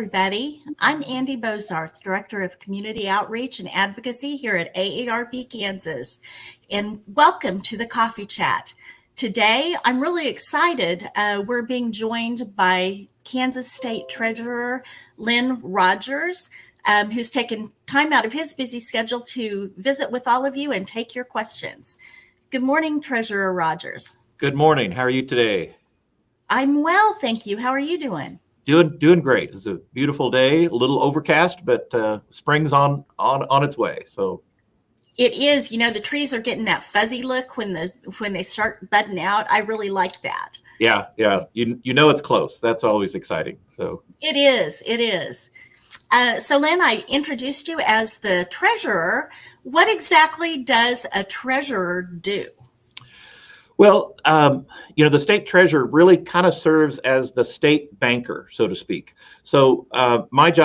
everybody. I'm Andy Bozarth, Director of Community Outreach and Advocacy here at AARP Kansas, and welcome to the Coffee Chat. Today, I'm really excited. We're being joined by Kansas State Treasurer Lynn Rogers, who's taken time out of his busy schedule to visit with all of you and take your questions. Good morning, Treasurer Rogers. Good morning. How are you today? I'm well, thank you. How are you doing? Doing great. It's a beautiful day, a little overcast, but spring's on its way. So it is. You know, the trees are getting that fuzzy look when they start budding out. I really like that. Yeah. You know it's close. That's always exciting. So it is. So Lynn, I introduced you as the treasurer. What exactly does a treasurer do? Well, the state treasurer really kind of serves as the state banker, so to speak. So our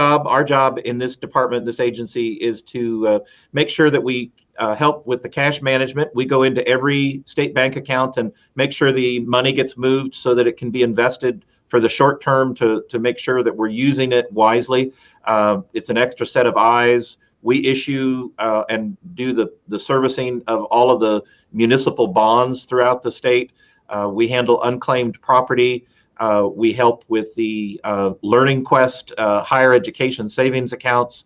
job in this department, this agency, is to make sure that we help with the cash management. We go into every state bank account and make sure the money gets moved so that it can be invested for the short term to make sure that we're using it wisely. It's an extra set of eyes. We issue and do the servicing of all of the municipal bonds throughout the state. We handle unclaimed property. We help with the Learning Quest higher education savings accounts.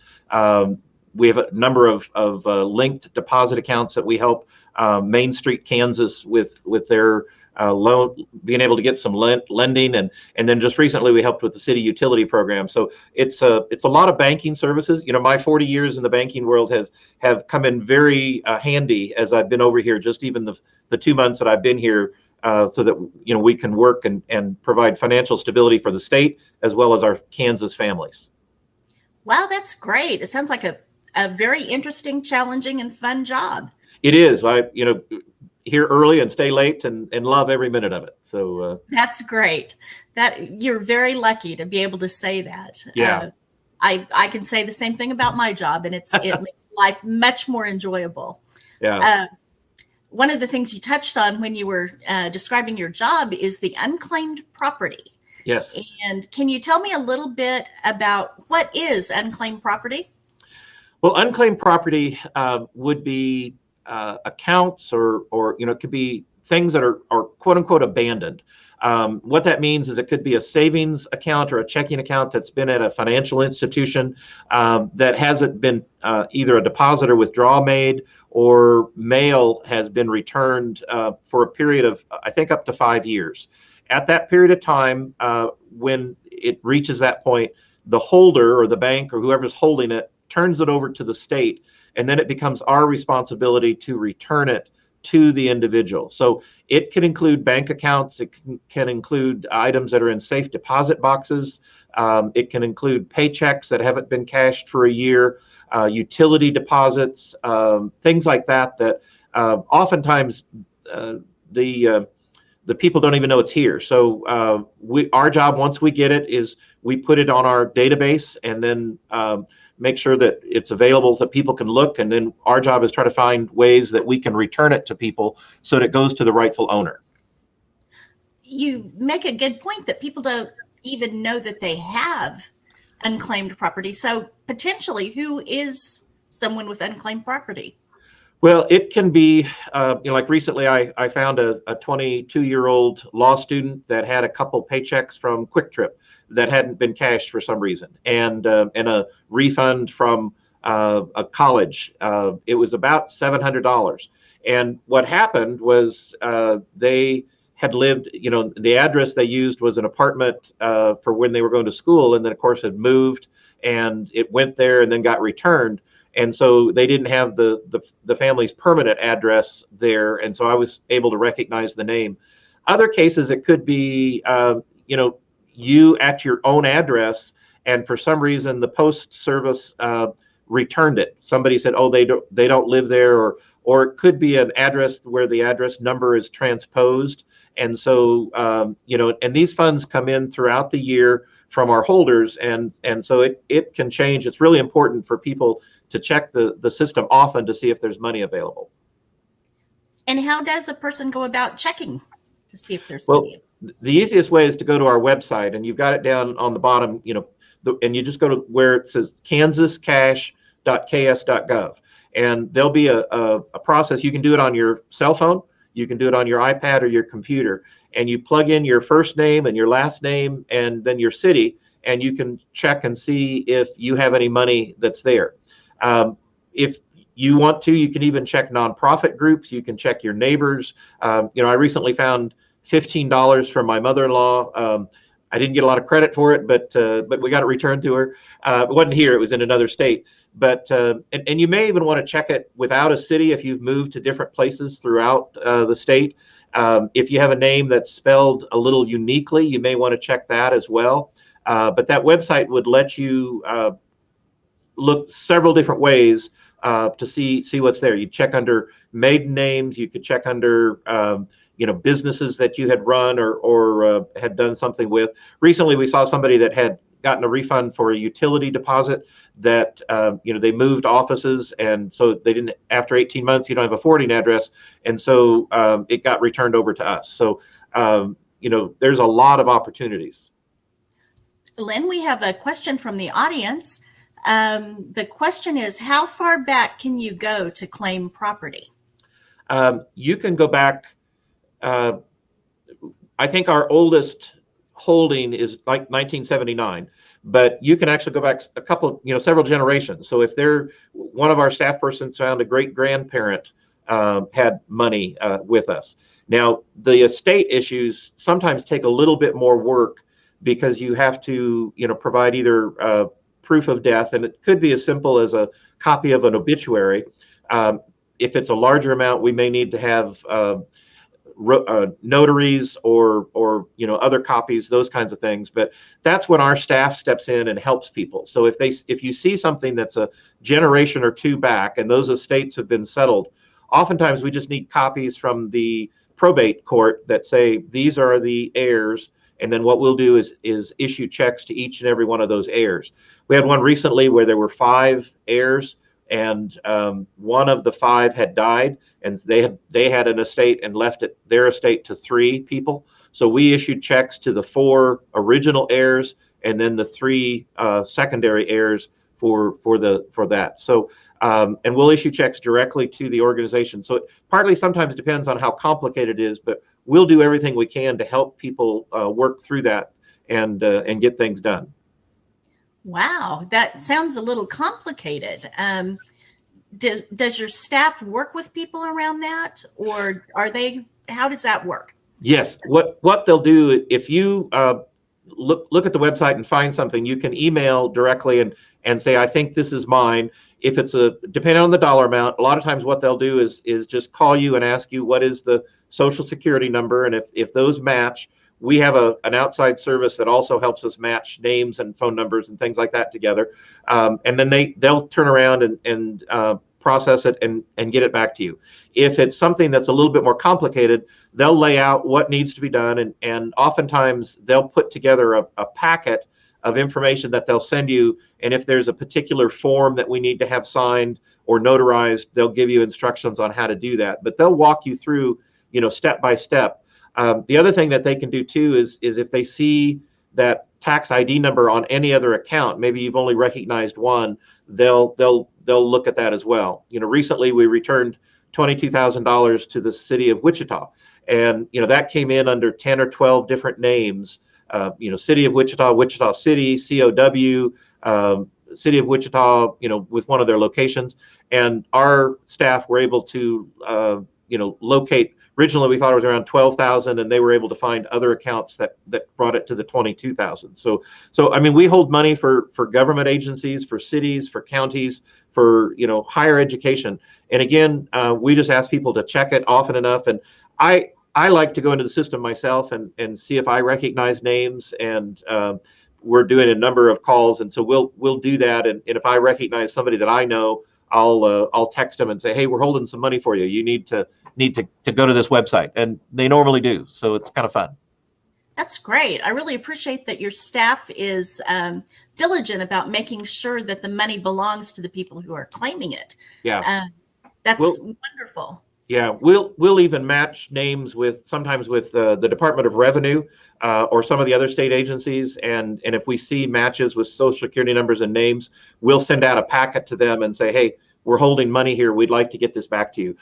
We have a number of linked deposit accounts that we help Main Street, Kansas with their loan, being able to get some lending, and then just recently we helped with the city utility program. So it's a lot of banking services. You know, my 40 years in the banking world have come in very handy as I've been over here. Just even the 2 months that I've been here, so that we can work and provide financial stability for the state as well as our Kansas families. Wow, that's great. It sounds like a very interesting, challenging, and fun job. It is. Here early and stay late and love every minute of it. So that's great. That you're very lucky to be able to say that. Yeah. I can say the same thing about my job, and it makes life much more enjoyable. Yeah. One of the things you touched on when you were describing your job is the unclaimed property. Yes. And can you tell me a little bit about what is unclaimed property? Well, unclaimed property would be accounts or it could be things that are quote unquote abandoned. What that means is it could be a savings account or a checking account that's been at a financial institution that hasn't been either a deposit or withdrawal made, or mail has been returned for a period of, I think, up to 5 years. At that period of time, when it reaches that point, the holder or the bank or whoever's holding it turns it over to the state, and then it becomes our responsibility to return it to the individual. So it can include bank accounts. It can include items that are in safe deposit boxes. It can include paychecks that haven't been cashed for a year, utility deposits, things like that oftentimes the people don't even know it's here. So our job, once we get it, is we put it on our database and then make sure that it's available so people can look. And then our job is try to find ways that we can return it to people so that it goes to the rightful owner. You make a good point that people don't even know that they have unclaimed property. So potentially, who is someone with unclaimed property? Well, it can be, like recently I found a 22-year-old law student that had a couple paychecks from Quick Trip that hadn't been cashed for some reason, and a refund from a college. It was about $700. And what happened was they had lived, the address they used was an apartment for when they were going to school, and then of course had moved, and it went there and then got returned. And so they didn't have the family's permanent address there. And so I was able to recognize the name. Other cases, it could be, you at your own address, and for some reason the post service returned it. Somebody said, oh, they don't live there, or it could be an address where the address number is transposed. And so, and these funds come in throughout the year from our holders. And so it can change. It's really important for people to check the system often to see if there's money available. And how does a person go about checking to see if there's money? The easiest way is to go to our website, and you've got it down on the bottom, and you just go to where it says kansascash.ks.gov, and there'll be a process. You can do it on your cell phone, you can do it on your iPad or your computer, and you plug in your first name and your last name and then your city, and you can check and see if you have any money that's there. If you want to, you can even check nonprofit groups. You can check your neighbors. I recently found $15 from my mother-in-law. I didn't get a lot of credit for it, but we got it returned to her. It wasn't here; it was in another state. But and you may even want to check it without a city if you've moved to different places throughout the state. If you have a name that's spelled a little uniquely, you may want to check that as well. But that website would let you look several different ways to see what's there. You check under maiden names. You could check under businesses that you had run or had done something with. Recently, we saw somebody that had gotten a refund for a utility deposit that they moved offices, and so they didn't. After 18 months, you don't have a forwarding address, and so it got returned over to us. So there's a lot of opportunities. Lynn, we have a question from the audience. The question is, how far back can you go to claim property? You can go back. I think our oldest holding is like 1979, but you can actually go back a couple, several generations. So if one of our staff persons found a great grandparent had money with us. Now, the estate issues sometimes take a little bit more work because you have to, provide either proof of death, and it could be as simple as a copy of an obituary. If it's a larger amount, we may need to have notaries or other copies, those kinds of things. But that's when our staff steps in and helps people. So if you see something that's a generation or two back and those estates have been settled, oftentimes we just need copies from the probate court that say these are the heirs. And then what we'll do is issue checks to each and every one of those heirs. We had one recently where there were 5 heirs, and one of the 5 had died, and they had an estate and left their estate to 3 people. So we issued checks to the 4 original heirs, and then the 3 secondary heirs for that. So and we'll issue checks directly to the organization. So it partly sometimes depends on how complicated it is, but we'll do everything we can to help people work through that and get things done. Wow, that sounds a little complicated. Does your staff work with people around that, or how does that work? Yes, what they'll do, if you look at the website and find something, you can email directly and say, I think this is mine. If it's depending on the dollar amount, a lot of times what they'll do is just call you and ask you what is the social security number, and if those match, we have an outside service that also helps us match names and phone numbers and things like that together, and then they'll turn around and process it and get it back to you. If it's something that's a little bit more complicated, they'll lay out what needs to be done, and oftentimes they'll put together a packet of information that they'll send you, and if there's a particular form that we need to have signed or notarized, they'll give you instructions on how to do that. But they'll walk you through, step by step. The other thing that they can do too is if they see that tax ID number on any other account, maybe you've only recognized one, they'll look at that as well. Recently we returned $22,000 to the city of Wichita, and that came in under 10 or 12 different names. City of Wichita, Wichita City, COW, City of Wichita, with one of their locations. And our staff were able to, locate. Originally, we thought it was around 12,000, and they were able to find other accounts that brought it to the 22,000. So I mean, we hold money for government agencies, for cities, for counties, for higher education. And again, we just ask people to check it often enough. And I like to go into the system myself and see if I recognize names, and we're doing a number of calls, and so we'll do that. And if I recognize somebody that I know, I'll text them and say, hey, we're holding some money for you. You need to go to this website, and they normally do. So it's kind of fun. That's great. I really appreciate that your staff is diligent about making sure that the money belongs to the people who are claiming it. Yeah, that's wonderful. Yeah, we'll even match names with sometimes with the Department of Revenue or some of the other state agencies, and if we see matches with Social Security numbers and names, we'll send out a packet to them and say, hey, we're holding money here. We'd like to get this back to you.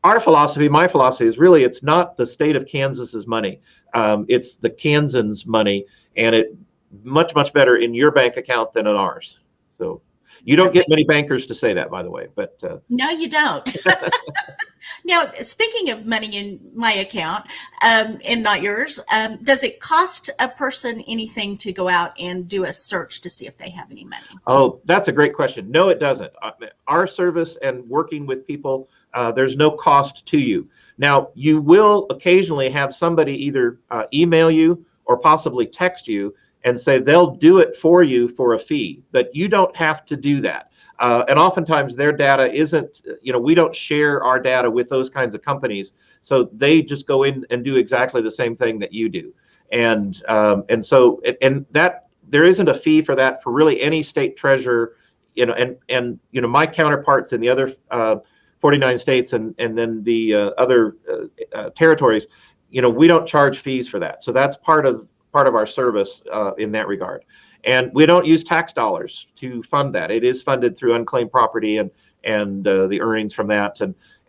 Our philosophy, my philosophy, is really it's not the state of Kansas's money. It's the Kansans' money, and it much better in your bank account than in ours. So you don't get many bankers to say that, by the way, but no, you don't. Now, speaking of money in my account and not yours, does it cost a person anything to go out and do a search to see if they have any money? Oh, that's a great question. No, it doesn't. Our service and working with people, there's no cost to you. Now, you will occasionally have somebody either email you or possibly text you and say they'll do it for you for a fee, but you don't have to do that. And oftentimes their data isn't, we don't share our data with those kinds of companies. So they just go in and do exactly the same thing that you do. And so that there isn't a fee for that for really any state treasurer, and my counterparts in the other 49 states and then the other territories, we don't charge fees for that. So that's part of our service in that regard. And we don't use tax dollars to fund that. It is funded through unclaimed property and the earnings from that.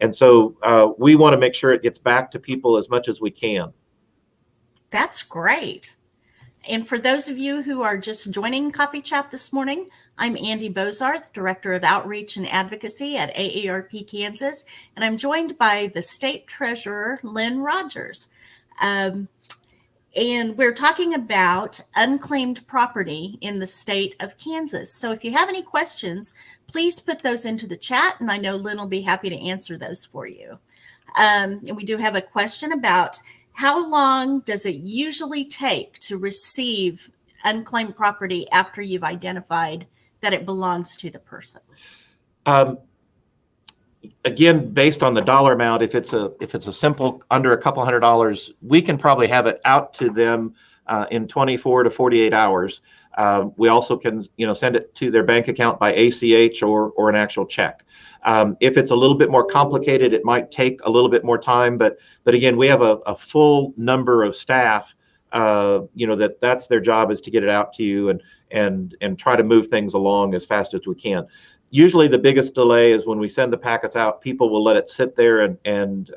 And so we want to make sure it gets back to people as much as we can. That's great. And for those of you who are just joining Coffee Chat this morning, I'm Andy Bozarth, Director of Outreach and Advocacy at AARP Kansas, and I'm joined by the State Treasurer, Lynn Rogers. And we're talking about unclaimed property in the state of Kansas. So if you have any questions, please put those into the chat, and I know Lynn will be happy to answer those for you. And we do have a question about how long does it usually take to receive unclaimed property after you've identified that it belongs to the person? Again, based on the dollar amount, if it's a simple under a couple $100, we can probably have it out to them in 24 to 48 hours. We also can, send it to their bank account by ACH or an actual check. If it's a little bit more complicated, it might take a little bit more time. But again, we have a full number of staff. That's their job, is to get it out to you and try to move things along as fast as we can. Usually the biggest delay is when we send the packets out, people will let it sit there and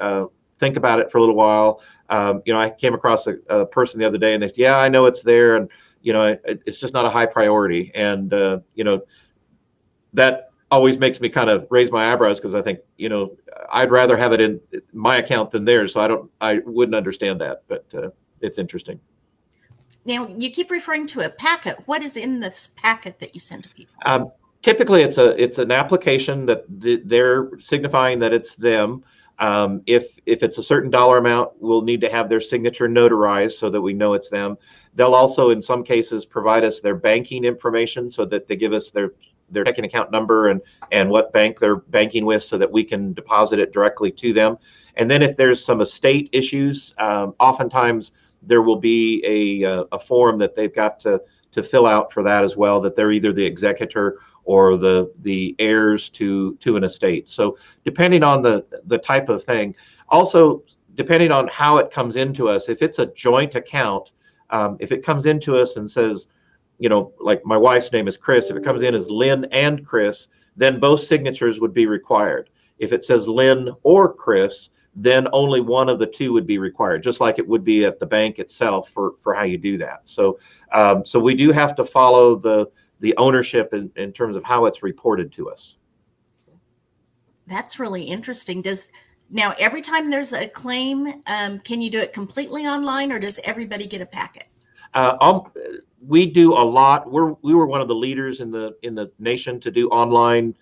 think about it for a little while. I came across a person the other day and they said, yeah, I know it's there. And, it's just not a high priority. And, that always makes me kind of raise my eyebrows, because I think, I'd rather have it in my account than theirs. So I wouldn't understand that, but it's interesting. Now, you keep referring to a packet. What is in this packet that you send to people? Typically, it's an application that they're signifying that it's them. If it's a certain dollar amount, we'll need to have their signature notarized so that we know it's them. They'll also, in some cases, provide us their banking information so that they give us their checking account number and what bank they're banking with, so that we can deposit it directly to them. And then if there's some estate issues, oftentimes there will be a form that they've got to fill out for that as well, that they're either the executor or the heirs to an estate. So depending on the type of thing, also depending on how it comes into us, if it's a joint account, if it comes into us and says, like my wife's name is Chris, if it comes in as Lynn and Chris, then both signatures would be required. If it says Lynn or Chris, then only one of the two would be required, just like it would be at the bank itself for how you do that. So we do have to follow the ownership in terms of how it's reported to us. That's really interesting. Now every time there's a claim, can you do it completely online, or does everybody get a packet? We do a lot. We were one of the leaders in the nation to do online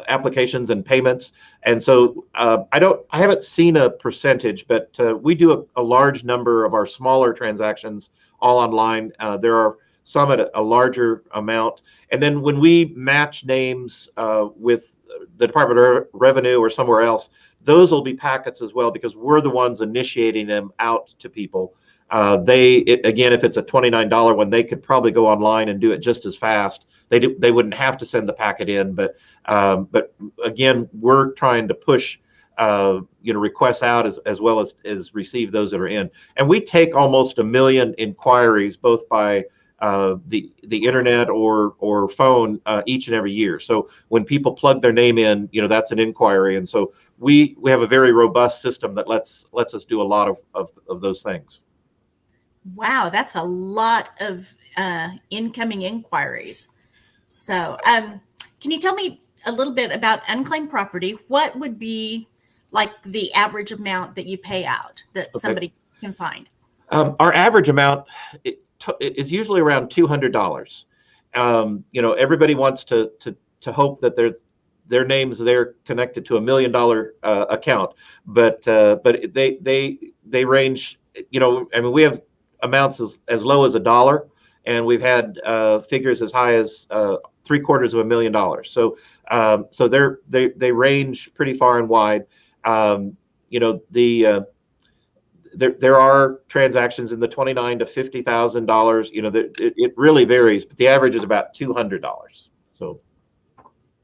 applications and payments, and so I haven't seen a percentage, but we do a large number of our smaller transactions all online. There are some at a larger amount, and then when we match names with the Department of Revenue or somewhere else, those will be packets as well, because we're the ones initiating them out to people. Again, if it's a $29 one, they could probably go online and do it just as fast. They wouldn't have to send the packet in, but again, we're trying to push requests out as well as receive those that are in. And we take almost 1 million inquiries, both by the internet or phone each and every year. So when people plug their name in, that's an inquiry. And so we have a very robust system that lets us do a lot of those things. Wow, that's a lot of incoming inquiries. So can you tell me a little bit about unclaimed property? What would be like the average amount that you pay out that somebody can find? Our average amount is usually around $200. Everybody wants to hope that their names there connected to $1 million account, but they range. We have amounts as low as $1, and we've had figures as high as $750,000. So they range pretty far and wide. There are transactions in the $29,000 to $50,000. It really varies, but the average is about $200. So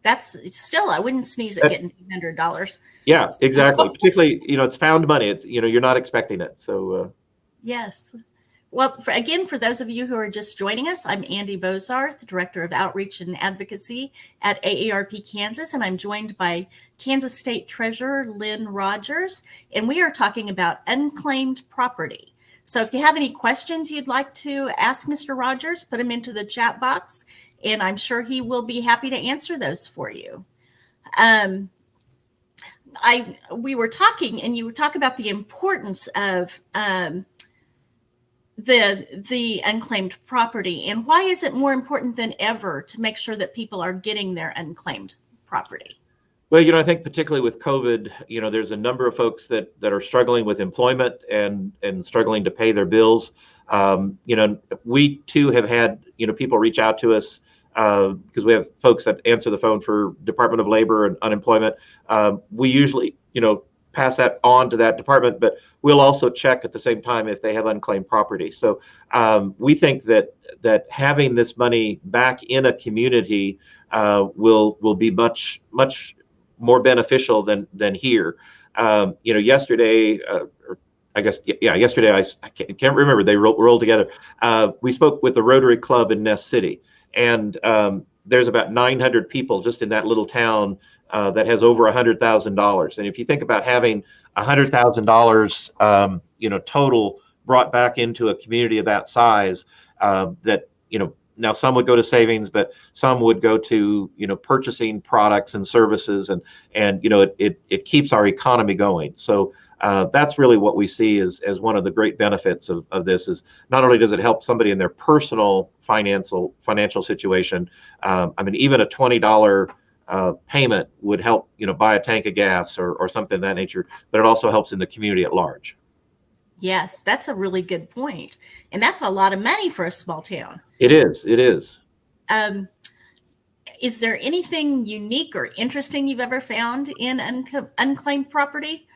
that's still, I wouldn't sneeze at getting $200. Yeah, exactly. Particularly, it's found money. It's you're not expecting it. So yes. Well, for those of you who are just joining us, I'm Andy Bozarth, Director of Outreach and Advocacy at AARP Kansas, and I'm joined by Kansas State Treasurer Lynn Rogers, and we are talking about unclaimed property. So if you have any questions you'd like to ask Mr. Rogers, put them into the chat box, and I'm sure he will be happy to answer those for you. We were talking, and you would talk about the importance of the unclaimed property, and why is it more important than ever to make sure that people are getting their unclaimed property? Well, I think particularly with COVID, there's a number of folks that are struggling with employment and struggling to pay their bills. We too have had people reach out to us because we have folks that answer the phone for Department of Labor and unemployment. We usually pass that on to that department, but we'll also check at the same time if they have unclaimed property. So we think that having this money back in a community will be much more beneficial than here. Yesterday, yesterday I can't remember. They rolled together. We spoke with the Rotary Club in Ness City, and there's about 900 people just in that little town that has over $100,000. And if you think about having $100,000, total brought back into a community of that size, that now some would go to savings, but some would go to purchasing products and services, and it keeps our economy going. So that's really what we see as one of the great benefits of this. Is not only does it help somebody in their personal financial situation. Even a $20 payment would help buy a tank of gas or something of that nature, but it also helps in the community at large. Yes, that's a really good point. And that's a lot of money for a small town. It is. Is there anything unique or interesting you've ever found in unclaimed property?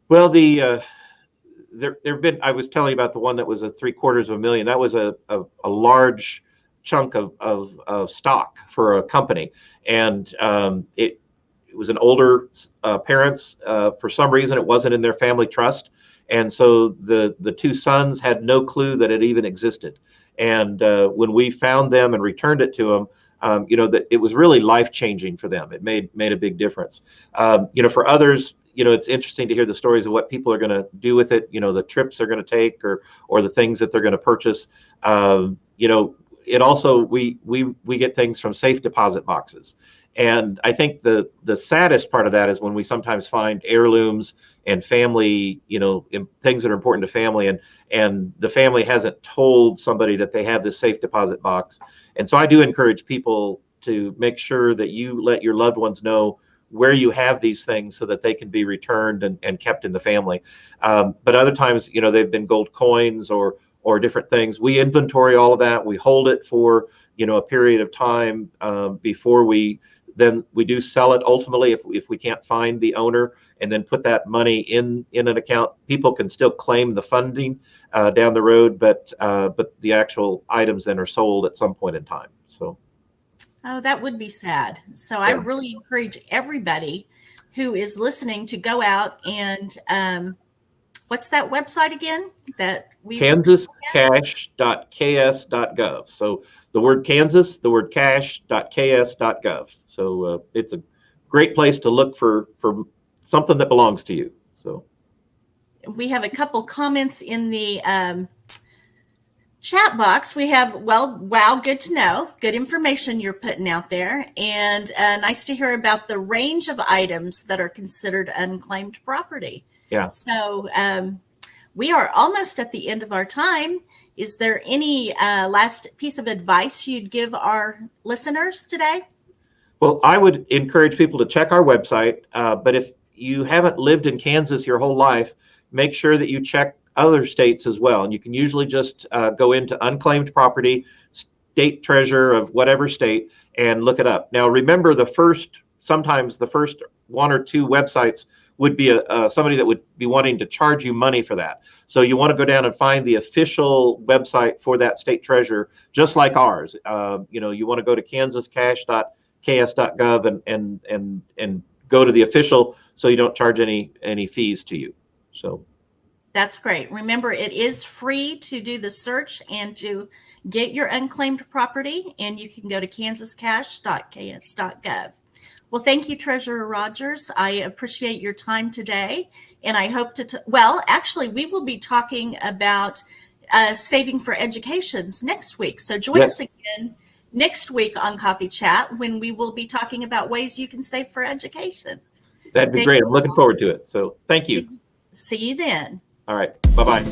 Well, there have been, I was telling you about the one that was a $750,000. That was a large chunk of stock for a company. And it was an older parents. For some reason, it wasn't in their family trust. And so the two sons had no clue that it even existed. And when we found them and returned it to them, that it was really life-changing for them. It made a big difference. For others, it's interesting to hear the stories of what people are going to do with it. The trips they're going to take or the things that they're going to purchase. It also, we get things from safe deposit boxes. And I think the saddest part of that is when we sometimes find heirlooms and family, things that are important to family, and the family hasn't told somebody that they have this safe deposit box. And so I do encourage people to make sure that you let your loved ones know where you have these things so that they can be returned and kept in the family. But other times, they've been gold coins or different things. We inventory all of that. We hold it for, a period of time before we do sell it ultimately if we can't find the owner, and then put that money in an account. People can still claim the funding down the road, but the actual items then are sold at some point in time. So. Oh, that would be sad. So yeah. I really encourage everybody who is listening to go out and what's that website again that we kansascash.ks.gov. So the word Kansas, the word cash.ks.gov. So it's a great place to look for something that belongs to you. So we have a couple comments in the chat box. We have, well, wow, good to know. Good information you're putting out there. And nice to hear about the range of items that are considered unclaimed property. Yeah. So we are almost at the end of our time. Is there any last piece of advice you'd give our listeners today? Well, I would encourage people to check our website. But if you haven't lived in Kansas your whole life, make sure that you check other states as well. And you can usually just go into unclaimed property, state treasurer of whatever state, and look it up. Now, remember sometimes the first one or two websites would be somebody that would be wanting to charge you money for that. So you want to go down and find the official website for that state treasurer, just like ours. You want to go to kansascash.ks.gov and go to the official, so you don't charge any fees to you. So that's great. Remember, it is free to do the search and to get your unclaimed property, and you can go to kansascash.ks.gov. Well, thank you, Treasurer Rogers. I appreciate your time today, and I hope actually, we will be talking about saving for educations next week. So join us again next week on Coffee Chat, when we will be talking about ways you can save for education. That'd be great. I'm looking forward to it. So thank you. See you then. All right. Bye-bye.